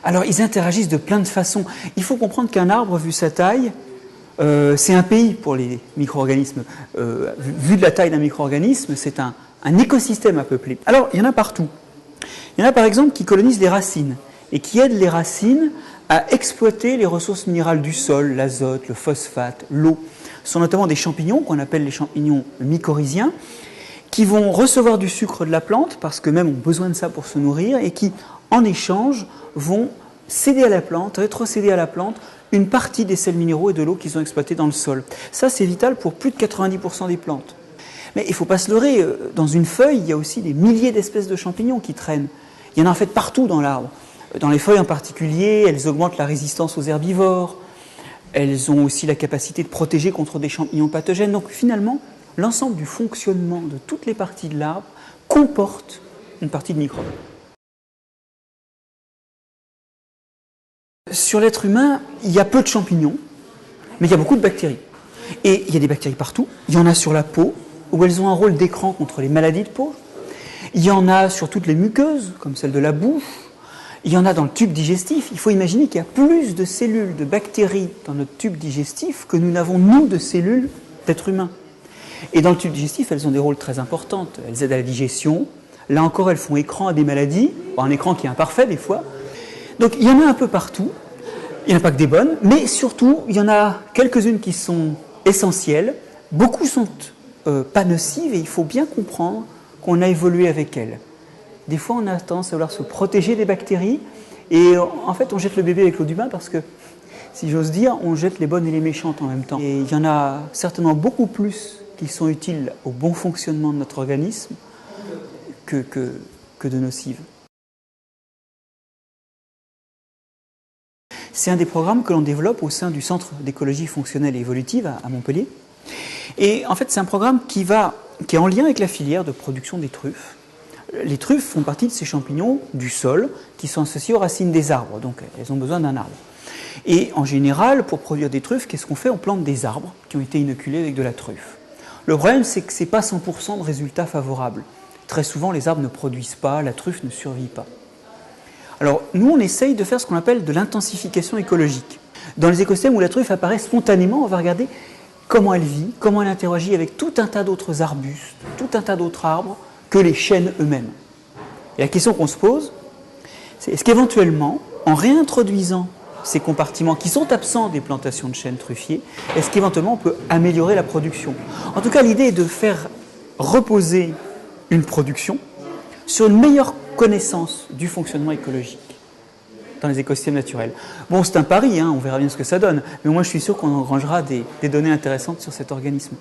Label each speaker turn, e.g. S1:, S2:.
S1: Alors, ils interagissent de plein de façons. Il faut comprendre qu'un arbre, vu sa taille, c'est un pays pour les micro-organismes. Vu de la taille d'un micro-organisme, c'est un écosystème à peupler. Alors, il y en a partout. Il y en a par exemple qui colonisent les racines et qui aident les racines à exploiter les ressources minérales du sol, l'azote, le phosphate, l'eau. Ce sont notamment des champignons qu'on appelle les champignons mycorhiziens qui vont recevoir du sucre de la plante parce qu'eux-mêmes ont besoin de ça pour se nourrir et qui, en échange, vont céder à la plante, rétrocéder à la plante une partie des sels minéraux et de l'eau qu'ils ont exploités dans le sol. Ça, c'est vital pour plus de 90% des plantes. Mais il ne faut pas se leurrer, dans une feuille, il y a aussi des milliers d'espèces de champignons qui traînent. Il y en a en fait partout dans l'arbre. Dans les feuilles en particulier, elles augmentent la résistance aux herbivores, elles ont aussi la capacité de protéger contre des champignons pathogènes. Donc finalement, l'ensemble du fonctionnement de toutes les parties de l'arbre comporte une partie de microbes. Sur l'être humain, il y a peu de champignons, mais il y a beaucoup de bactéries. Et il y a des bactéries partout. Il y en a sur la peau, où elles ont un rôle d'écran contre les maladies de peau. Il y en a sur toutes les muqueuses, comme celle de la bouche. Il y en a dans le tube digestif. Il faut imaginer qu'il y a plus de cellules, de bactéries dans notre tube digestif que nous n'avons, nous, de cellules d'êtres humains. Et dans le tube digestif, elles ont des rôles très importants. Elles aident à la digestion. Là encore, elles font écran à des maladies. Un écran qui est imparfait des fois. Donc il y en a un peu partout. Il n'y en a pas que des bonnes, mais surtout, il y en a quelques-unes qui sont essentielles. Beaucoup sont pas nocives et il faut bien comprendre qu'on a évolué avec elles. Des fois, on a tendance à vouloir se protéger des bactéries et en fait, on jette le bébé avec l'eau du bain parce que, si j'ose dire, on jette les bonnes et les méchantes en même temps. Et il y en a certainement beaucoup plus qui sont utiles au bon fonctionnement de notre organisme que de nocives. C'est un des programmes que l'on développe au sein du Centre d'écologie fonctionnelle et évolutive à Montpellier. Et en fait, c'est un programme qui est en lien avec la filière de production des truffes. Les truffes font partie de ces champignons du sol qui sont associés aux racines des arbres, donc elles ont besoin d'un arbre. Et en général, pour produire des truffes, qu'est-ce qu'on fait? On plante des arbres qui ont été inoculés avec de la truffe. Le problème, c'est que ce n'est pas 100% de résultats favorables. Très souvent, les arbres ne produisent pas, la truffe ne survit pas. Alors, nous, on essaye de faire ce qu'on appelle de l'intensification écologique. Dans les écosystèmes où la truffe apparaît spontanément, on va regarder comment elle vit, comment elle interagit avec tout un tas d'autres arbustes, tout un tas d'autres arbres que les chênes eux-mêmes. Et la question qu'on se pose, c'est est-ce qu'éventuellement, en réintroduisant ces compartiments qui sont absents des plantations de chênes truffiers, est-ce qu'éventuellement on peut améliorer la production? En tout cas, l'idée est de faire reposer une production sur une meilleure connaissance du fonctionnement écologique dans les écosystèmes naturels. Bon, c'est un pari, on verra bien ce que ça donne, mais moi je suis sûr qu'on engrangera des données intéressantes sur cet organisme.